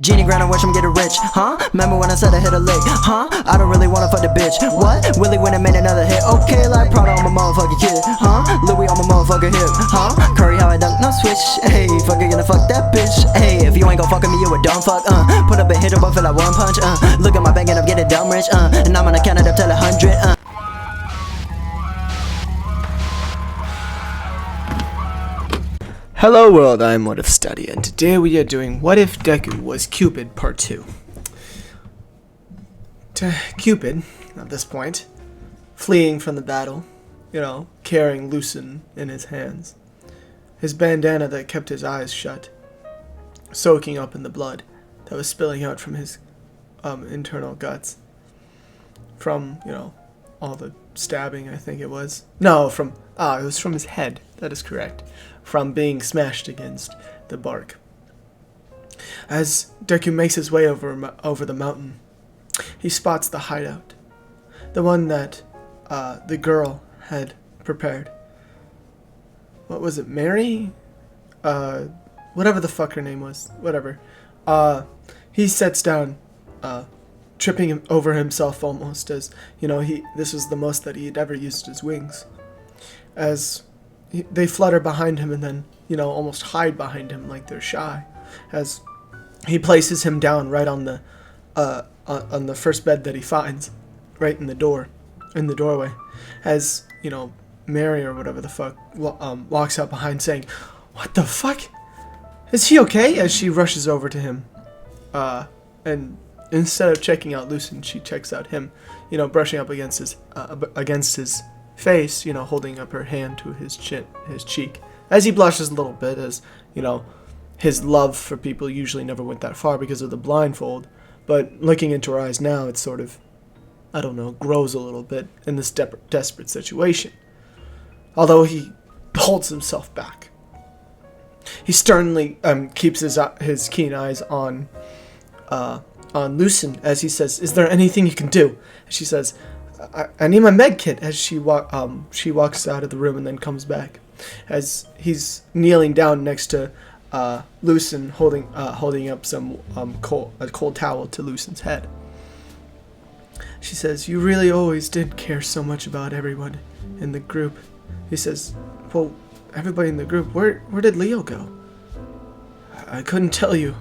Genie grind and watch him get rich, huh? Remember when I said I hit a lick, huh? I don't really wanna fuck the bitch, what? Willie went and made another hit, okay, like Prada on my motherfucking kid, huh? Louis on my motherfucking hip, huh? Curry how I dunk, no switch, hey, fucker gonna fuck that bitch, hey, if you ain't gon' fuck with me, you a dumb fuck, put up a hit but feel like one punch, look at my bank and I'm getting dumb rich, and I'm gonna count it up till 100, Hello world, I'm What If Study, and today we are doing What If Deku was Cupid Part 2. Cupid, at this point, fleeing from the battle, carrying Lucin in his hands. His bandana that kept his eyes shut, soaking up in the blood that was spilling out from his internal guts. From, all the stabbing, I think it was. No, it was from his head, that is correct. From being smashed against the bark. As Deku makes his way over the mountain, he spots the hideout. The one that the girl had prepared. What was it, Mary? Whatever the fuck her name was. Whatever. He sets down, tripping over himself almost as, this was the most that he had ever used his wings. As they flutter behind him and then, almost hide behind him like they're shy. As he places him down right on the first bed that he finds, right in the doorway. As, Mary or whatever the fuck walks out behind saying, "What the fuck? Is he okay?" As she rushes over to him. And instead of checking out Lucin, she checks out him, brushing up against his face, holding up her hand to his cheek, as he blushes a little bit, as, his love for people usually never went that far because of the blindfold, but looking into her eyes now, it sort of, grows a little bit in this desperate situation. Although he holds himself back. He sternly keeps his keen eyes on Lucin as he says, "Is there anything you can do?" She says, I need my med kit, as she walks out of the room and then comes back, as he's kneeling down next to Lucin, holding up some a cold towel to Lucin's head. She says, "You really always did care so much about everyone in the group." He says, "Well, everybody in the group, where did Leo go?" "I couldn't tell you.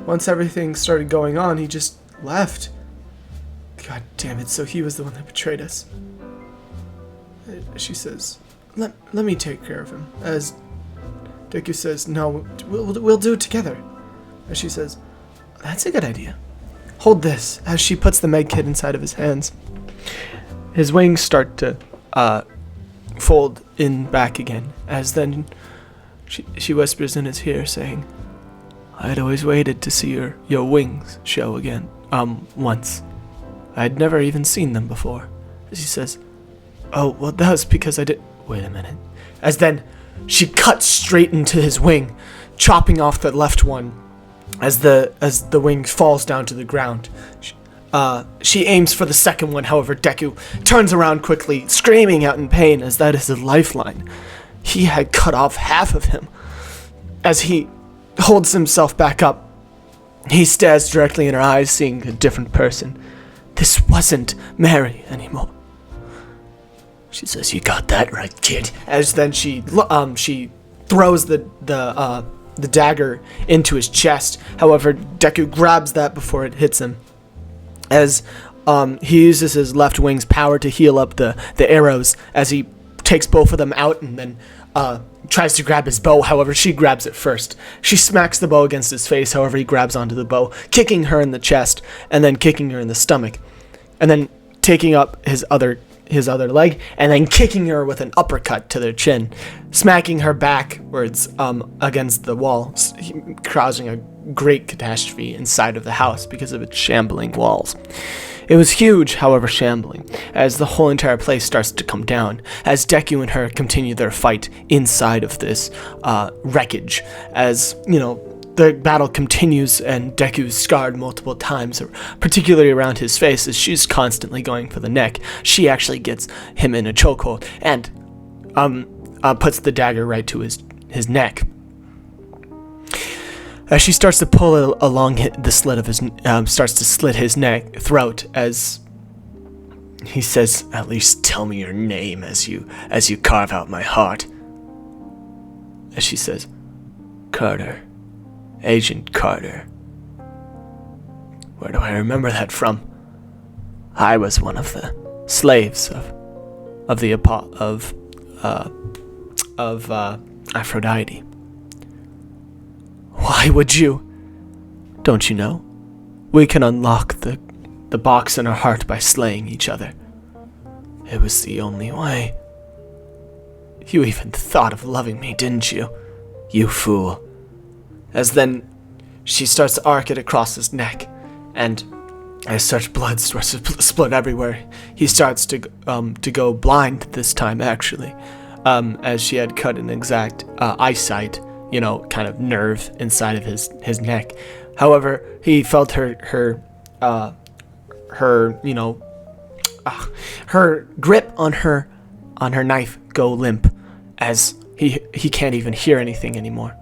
Once everything started going on, he just left." "God damn it, so he was the one that betrayed us." She says, let me take care of him. As Deku says, "No, we'll do it together." As she says, "That's a good idea. Hold this," as she puts the med kit inside of his hands. His wings start to fold in back again, as then she whispers in his ear saying, "I had always waited to see your wings show again, once. I'd never even seen them before." She says, "Oh, well, that was because I did..." Wait a minute. As then, she cuts straight into his wing, chopping off the left one, as the wing falls down to the ground. She aims for the second one, however, Deku turns around quickly, screaming out in pain, as that is his lifeline. He had cut off half of him. As he holds himself back up, he stares directly in her eyes, seeing a different person. This wasn't Mary anymore. She says, "You got that right, kid." As then she throws the dagger into his chest. However, Deku grabs that before it hits him. As he uses his left wing's power to heal up the arrows, as he takes both of them out and then tries to grab his bow. However, she grabs it first. She smacks the bow against his face. However, he grabs onto the bow, kicking her in the chest and then kicking her in the stomach, and then taking up his other leg and then kicking her with an uppercut to their chin, smacking her backwards against the wall, causing a great catastrophe inside of the house because of its shambling walls. It was huge, however shambling, as the whole entire place starts to come down, as Deku and her continue their fight inside of this wreckage, as, the battle continues and Deku's scarred multiple times, particularly around his face, as she's constantly going for the neck. She actually gets him in a chokehold and puts the dagger right to his neck. as she starts to pull along the slit of his, starts to slit his throat as he says, "At least tell me your name as you carve out my heart." As she says, "Carter, Agent Carter." Where do I remember that from? I was one of the slaves of Aphrodite. Why would you? Don't you know? We can unlock the box in our heart by slaying each other. It was the only way. You even thought of loving me, didn't you? You fool. As then she starts to arc it across his neck, and as such blood starts to split everywhere, he starts to go blind this time, actually, as she had cut an exact eyesight, kind of nerve inside of his neck. However, he felt her grip on her knife go limp, as he can't even hear anything anymore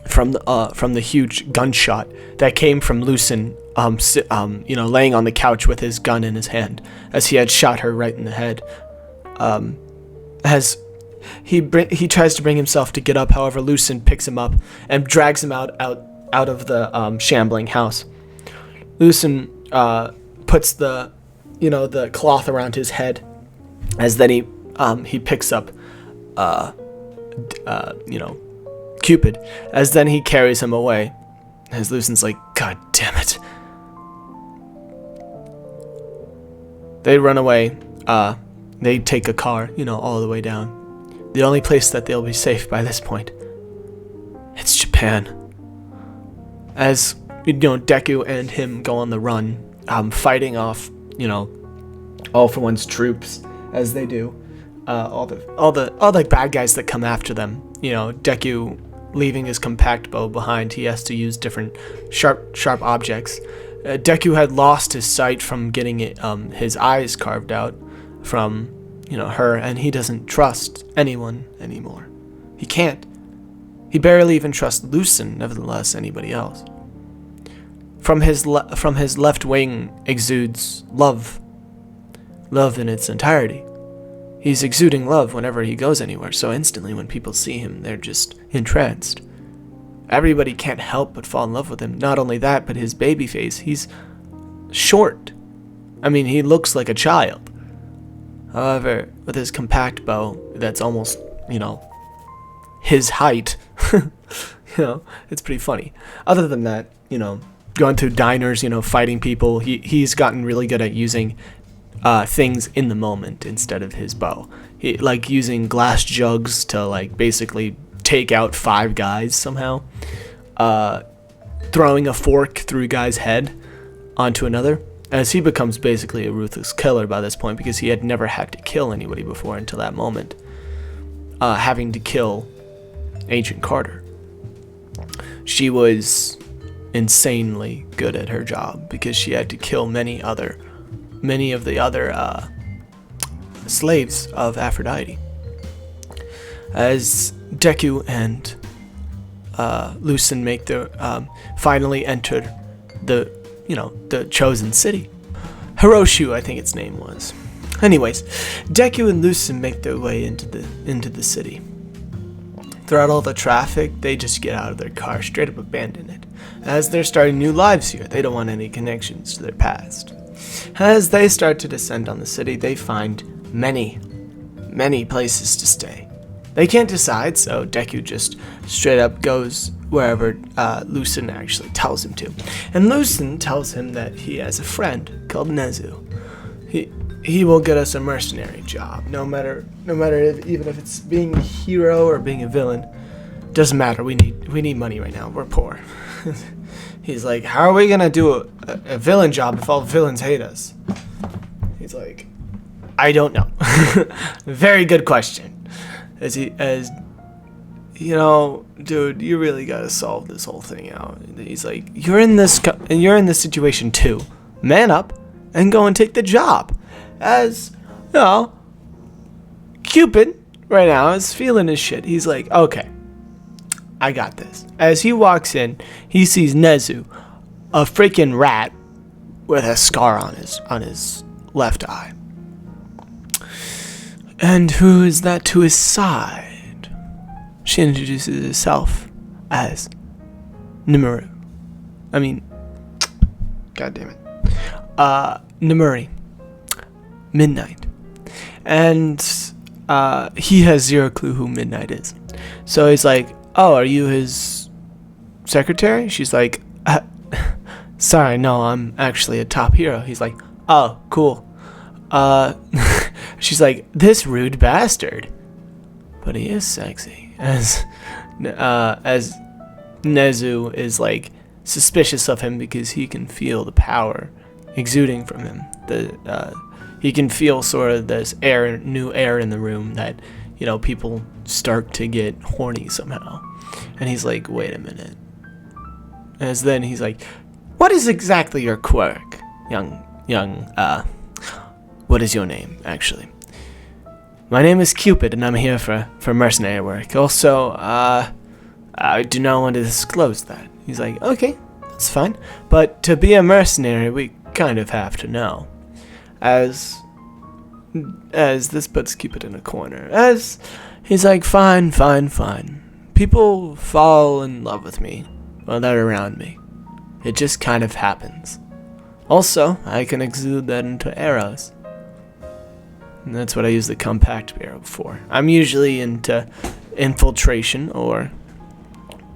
from the huge gunshot that came from Lucen, laying on the couch with his gun in his hand, as he had shot her right in the head. As he tries to bring himself to get up, however, Lucen picks him up and drags him out of the shambling house. Lucen puts the cloth around his head, as then he picks up Cupid, as then he carries him away, as Lucen's like, "God damn it." They run away. They take a car, all the way down. The only place that they'll be safe by this point, it's Japan. As Deku and him go on the run, fighting off, All For One's troops, as they do. All the bad guys that come after them. Deku leaving his compact bow behind, he has to use different sharp objects. Deku had lost his sight from getting his eyes carved out from her, and he doesn't trust anyone anymore. He can't. He barely even trusts Lucen, nevertheless, anybody else. From his left wing exudes love in its entirety. He's exuding love whenever he goes anywhere, so instantly when people see him, they're just entranced. Everybody can't help but fall in love with him. Not only that, but his baby face, he's short. I mean, he looks like a child. However, with his compact bow, that's almost, his height, it's pretty funny. Other than that, going through diners, fighting people, he's gotten really good at using things in the moment instead of his bow. He like using glass jugs to basically take out 5 guys somehow. Throwing a fork through a guy's head onto another, as he becomes basically a ruthless killer by this point, because he had never had to kill anybody before until that moment. Having to kill Agent Carter. She was insanely good at her job because she had to kill many of the other slaves of Aphrodite. As Deku and Lucen make their finally enter the chosen city. Hiroshu, I think its name was. Anyways, Deku and Lucen make their way into the city. Throughout all the traffic, they just get out of their car, straight up abandon it. As they're starting new lives here, they don't want any connections to their past. As they start to descend on the city, they find many places to stay. They can't decide, so Deku just straight up goes wherever Lucen actually tells him to. And Lucen tells him that he has a friend called Nezu. He will get us a mercenary job, no matter even if it's being a hero or being a villain. Doesn't matter. We need money right now. We're poor. He's like, how are we gonna do a villain job if all villains hate us? He's like, I don't know. Very good question. Dude, you really gotta solve this whole thing out. And he's like, you're in this situation too. Man up and go and take the job. As Cupid right now is feeling his shit. He's like, okay, I got this. As he walks in, he sees Nezu, a freaking rat with a scar on his left eye. And who is that to his side? She introduces herself as Nimuru. God damn it. Nimuri. Midnight. And he has zero clue who Midnight is. So he's like, oh, are you his secretary? She's like, sorry, no, I'm actually a top hero. He's like, oh, cool. She's like, this rude bastard. But he is sexy. As Nezu is like suspicious of him because he can feel the power exuding from him. He can feel sort of this new air in the room that, people start to get horny somehow. And he's like, wait a minute. As then he's like, what is exactly your quirk, what is your name, actually? My name is Cupid, and I'm here for mercenary work. Also, I do not want to disclose that. He's like, okay, that's fine. But to be a mercenary, we kind of have to know. As this puts Cupid in a corner. As he's like, fine. People fall in love with me while they're around me. It just kind of happens. Also, I can exude that into arrows. And that's what I use the compact arrow for. I'm usually into infiltration or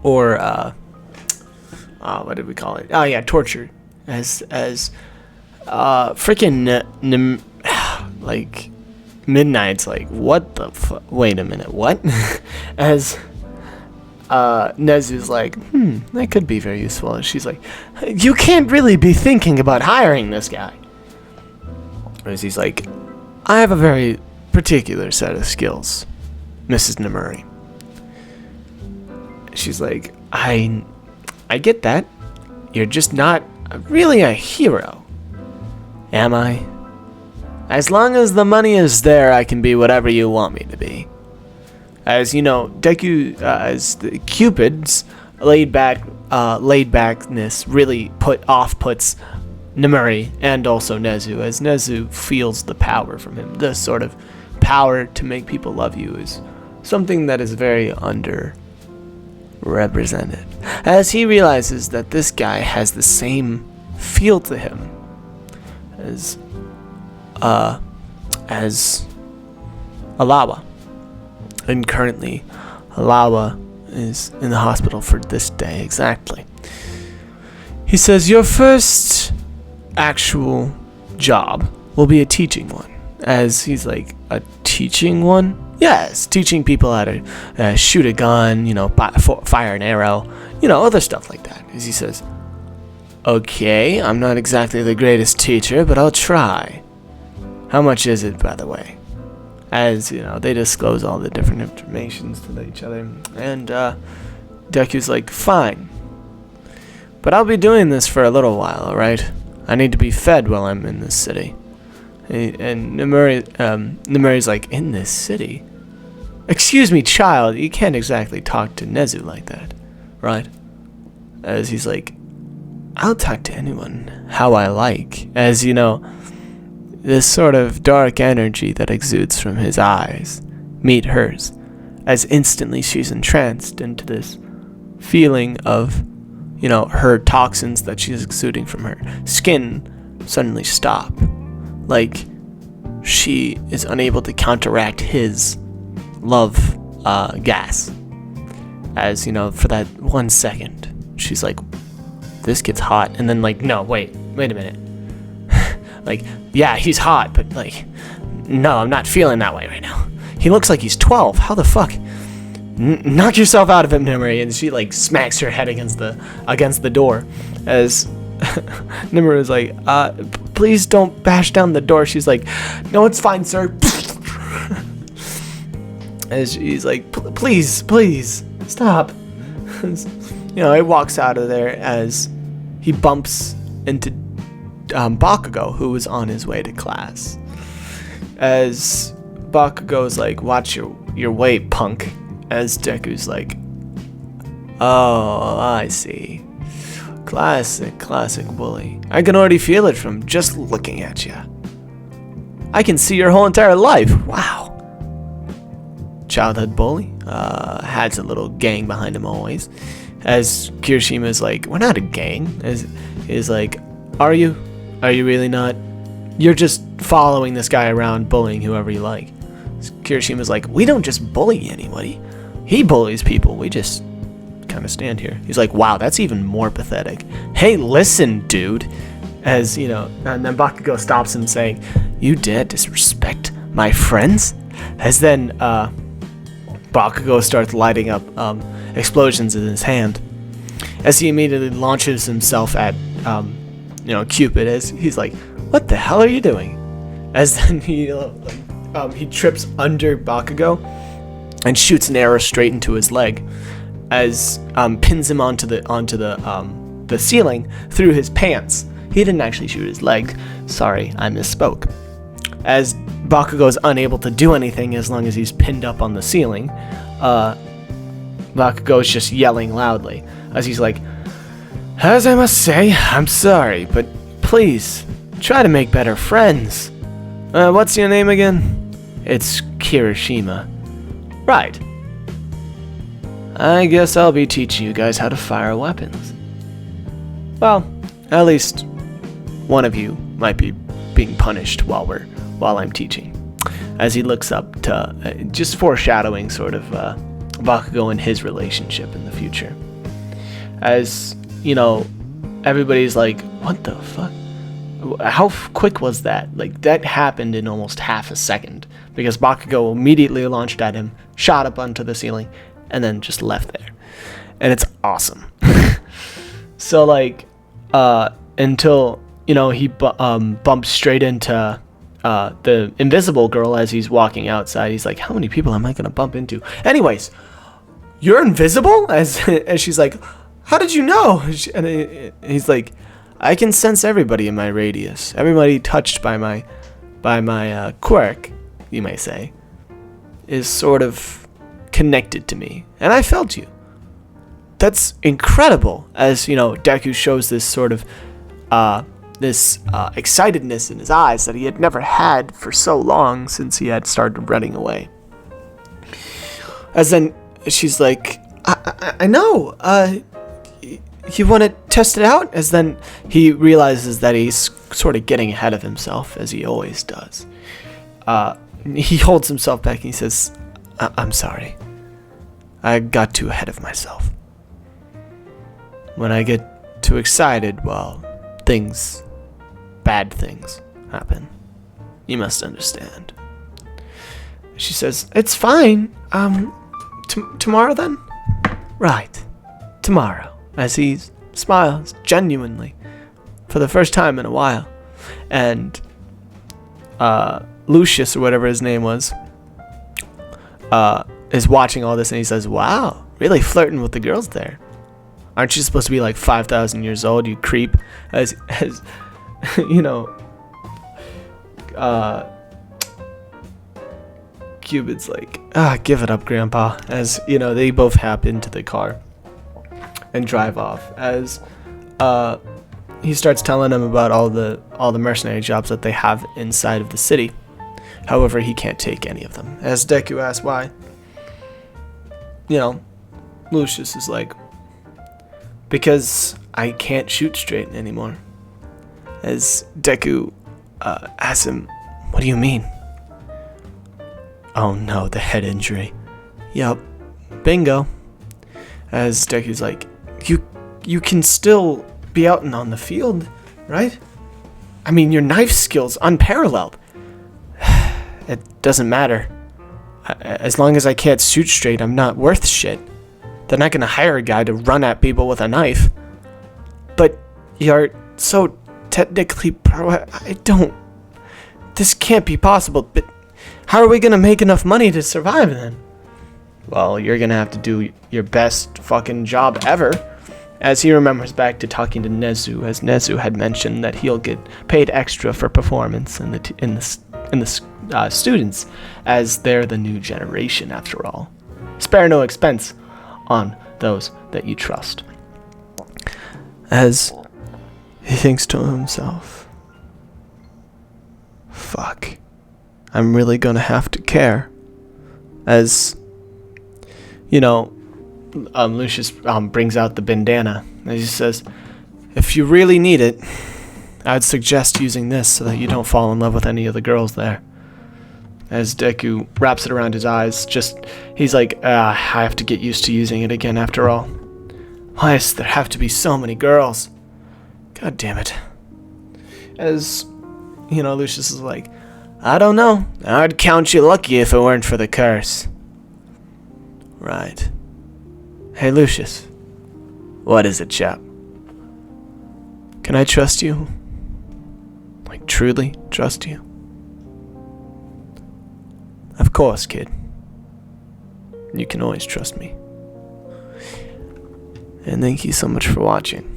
what did we call it? Oh yeah, torture. As freaking like Midnight's like, what the wait a minute, what? As Nezu's like, that could be very useful. And she's like, you can't really be thinking about hiring this guy. As he's like, I have a very particular set of skills, Mrs. Nimuri. She's like, I get that. You're just not really a hero. Am I? As long as the money is there, I can be whatever you want me to be. As you know, Deku, as the Cupid's laid backness really puts Nimuri and also Nezu, as Nezu feels the power from him. The sort of power to make people love you is something that is very underrepresented. As he realizes that this guy has the same feel to him as Alawa. And currently, Alawa is in the hospital for this day exactly. He says, your first actual job will be a teaching one. As he's like, a teaching one? Yes, teaching people how to shoot a gun, fire an arrow, other stuff like that. As he says, okay, I'm not exactly the greatest teacher, but I'll try. How much is it, by the way? As, they disclose all the different informations to each other. And Deku's like, fine. But I'll be doing this for a little while, alright? I need to be fed while I'm in this city. And Nimuri's like, in this city? Excuse me, child, you can't exactly talk to Nezu like that, right? As he's like, I'll talk to anyone how I like. As this sort of dark energy that exudes from his eyes meet hers, as instantly she's entranced into this feeling of, her toxins that she's exuding from her skin suddenly stop. Like, she is unable to counteract his love gas. As, for that 1 second, she's like, this gets hot. And then like, no, wait a minute. Like, yeah, he's hot, but like, no, I'm not feeling that way right now. He looks like he's 12. How the fuck? Knock yourself out of it, Nimuri. And she like smacks her head against the door. As Nimuri is like, please don't bash down the door. She's like, no, it's fine, sir. As she's like, please, stop. He walks out of there as he bumps into Bakugo, who was on his way to class. As Bakugo's like, watch your weight, punk. As Deku's like, Oh, I see. Classic bully. I can already feel it from just looking at you. I can see your whole entire life. Wow. Childhood bully. Has a little gang behind him always. As Kirishima's like, we're not a gang. Is like, are you? Are you really not? You're just following this guy around, bullying whoever you like. Kirishima's like, we don't just bully anybody. He bullies people. We just kind of stand here. He's like, wow, that's even more pathetic. Hey, listen, dude. As, you know, and then Bakugo stops him saying, you dare disrespect my friends? As then, Bakugo starts lighting up, explosions in his hand. As he immediately launches himself at, Cupid, as he's like, what the hell are you doing? As then he trips under Bakugo and shoots an arrow straight into his leg, as pins him onto the ceiling through his pants. He didn't actually shoot his leg. Sorry, I misspoke. As Bakugo is unable to do anything as long as he's pinned up on the ceiling, Bakugo is just yelling loudly as he's like, as I must say, I'm sorry, but please try to make better friends. What's your name again? It's Kirishima. Right. I guess I'll be teaching you guys how to fire weapons. Well, at least one of you might be being punished while I'm teaching. As he looks up to, just foreshadowing sort of Bakugo and his relationship in the future. As, you know, everybody's like, what the fuck? How quick was that? Like, that happened in almost half a second. Because Bakugo immediately launched at him, shot up onto the ceiling, and then just left there. And it's awesome. So, like, until, you know, he bumps straight into the invisible girl as he's walking outside. He's like, how many people am I going to bump into? Anyways, you're invisible? As she's like, how did you know? And he's like, I can sense everybody in my radius. Everybody touched by my quirk, you may say, is sort of connected to me. And I felt you. That's incredible. As, you know, Deku shows this sort of excitedness in his eyes that he had never had for so long since he had started running away. As then she's like, I know. You want to test it out? As then he realizes that he's sort of getting ahead of himself, as he always does. He holds himself back and he says, I'm sorry. I got too ahead of myself. When I get too excited, well, bad things happen. You must understand. She says, it's fine. Tomorrow then? Right. Tomorrow. As he smiles genuinely for the first time in a while. And Lucius, or whatever his name was, is watching all this and he says, wow, really flirting with the girls there. Aren't you supposed to be like 5,000 years old, you creep? As you know, Cupid's like, give it up, Grandpa. As, you know, they both hop into the car and drive off. As he starts telling him about all the mercenary jobs that they have inside of the city. However, he can't take any of them. As Deku asks why, you know, Lucius is like, because I can't shoot straight anymore. As Deku asks him, what do you mean? Oh no, the head injury. Yup, bingo. As Deku's like, you can still be out and on the field, right? I mean, your knife skill's unparalleled. It doesn't matter. As long as I can't shoot straight, I'm not worth shit. They're not gonna hire a guy to run at people with a knife. But you're so technically pro. This can't be possible. But how are we gonna make enough money to survive then? Well, you're gonna have to do your best fucking job ever. As he remembers back to talking to Nezu, as Nezu had mentioned that he'll get paid extra for performance in the students, as they're the new generation after all. Spare no expense on those that you trust. As he thinks to himself, fuck, I'm really gonna have to care. As, Lucius brings out the bandana, and he says, if you really need it, I'd suggest using this so that you don't fall in love with any of the girls there. As Deku wraps it around his eyes, he's like, I have to get used to using it again after all. Why does there have to be so many girls? God damn it. As, Lucius is like, I don't know. I'd count you lucky if it weren't for the curse. Right. Hey, Lucius. What is it, chap? Can I trust you? Like, truly trust you? Of course, kid. You can always trust me. And thank you so much for watching.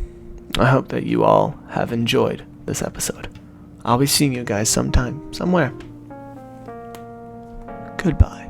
I hope that you all have enjoyed this episode. I'll be seeing you guys sometime, somewhere. Goodbye.